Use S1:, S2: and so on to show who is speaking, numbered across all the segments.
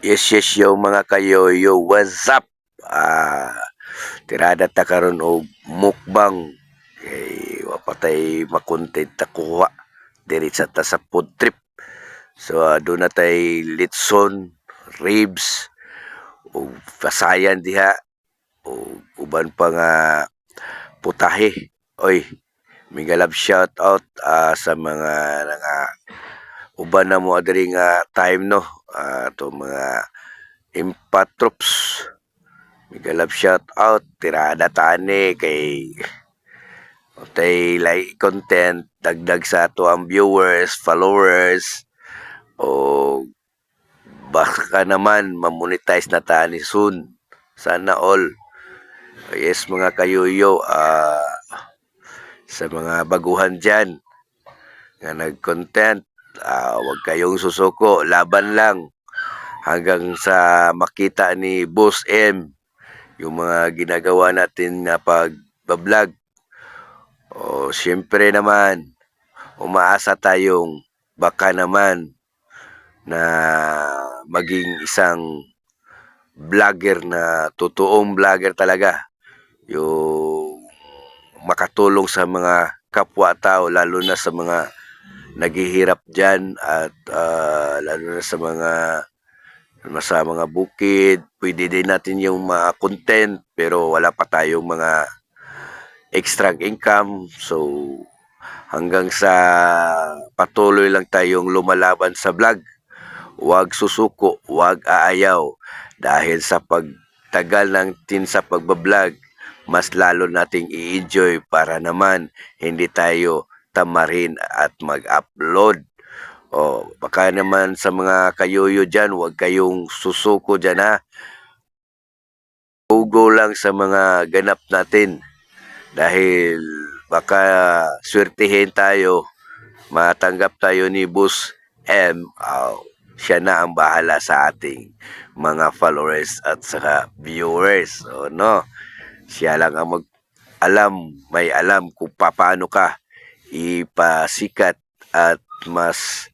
S1: Yes, yo mga kayoyo, what's up? Ah, tirada ta karon og mukbang. Wapatay makontent ta kuha diri sa ta sa food trip. So doon na tay litson, ribs, o pasayan diha, o uban pa nga putahe. Oy, migalab shout out sa mga nga uban na mo diri nga time no. To mga Impatrops. Migalab shout out. Tirada tani kay tay like content. Dagdag sa ato ang viewers, followers. O baka naman mamonetize na tani soon. Sana all. Yes mga kayuyo. Sa mga baguhan dyan nga nag-content. Huwag kayong susuko. Laban lang hanggang sa makita ni Boss M yung mga ginagawa natin na pag-vlog. O siyempre naman, umaasa tayong baka naman na maging isang vlogger na totoong vlogger talaga. Yung makatulong sa mga kapwa-tao, lalo na sa mga naghihirap dyan at lalo na sa mga bukid. Pwede din natin yung mga content pero wala pa tayong mga extra income. So hanggang sa patuloy lang tayong lumalaban sa vlog. Huwag susuko, huwag aayaw. Dahil sa pagtagal natin sa pagbablog, mas lalo nating i-enjoy para naman hindi tayo tamarin at mag-upload. Baka naman sa mga kayoyo dyan, huwag kayong susuko dyan ha. Go lang sa mga ganap natin. Dahil baka swertihin tayo, matanggap tayo ni Boss M. Siya na ang bahala sa ating mga followers at saka viewers. No? Siya lang ang may alam kung paano ka ipasikat at mas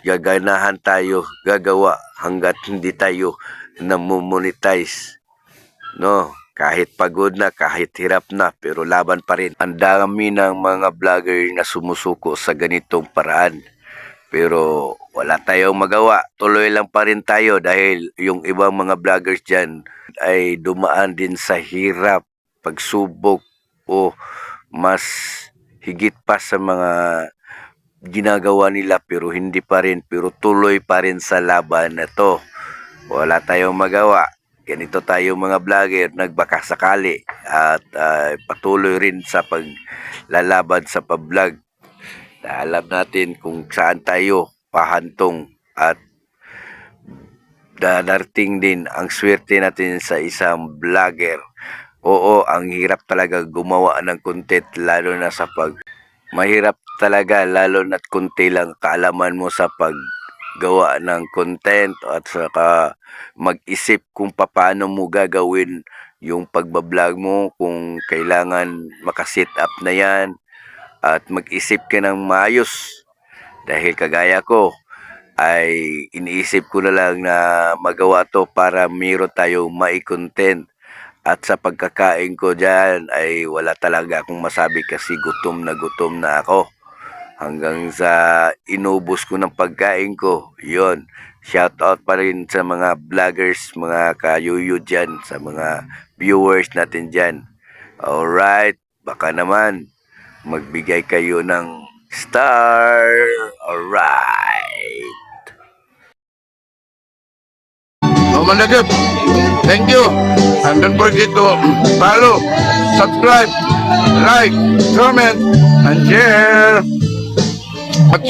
S1: gaganahan tayo gagawa hanggat hindi tayo namomonetize. No, kahit pagod na, kahit hirap na, pero laban pa rin. Ang dami ng mga vlogger na sumusuko sa ganitong paraan. Pero wala tayong magawa. Tuloy lang pa rin tayo dahil yung ibang mga vloggers dyan ay dumaan din sa hirap, pagsubok o mas higit pa sa mga ginagawa nila pero hindi pa rin, pero tuloy pa rin sa laban na to. Wala tayong magawa. Ganito tayo mga vlogger, nagbaka sakali at patuloy rin sa paglalaban sa pag-vlog. Alam natin kung saan tayo pahantong at darating din ang swerte natin sa isang vlogger. Oo, ang hirap talaga gumawa ng content lalo na sa mahirap talaga lalo na't kunti lang kaalaman mo sa paggawa ng content at saka mag-isip kung paano mo gagawin yung pagbablog mo, kung kailangan makasit up na yan at mag-isip ka ng maayos. Dahil kagaya ko ay iniisip ko na lang na magawa to para mayroon tayong mai-content. At sa pagkakain ko dyan ay wala talaga akong masabi kasi gutom na ako. Hanggang sa inubos ko ng pagkain ko. Yun. Shout out pa rin sa mga vloggers, mga kayuyo dyan, sa mga viewers natin dyan. Alright. Baka naman magbigay kayo ng star. Alright.
S2: Managap, thank you. And don't forget to follow, subscribe, like, comment, and share. At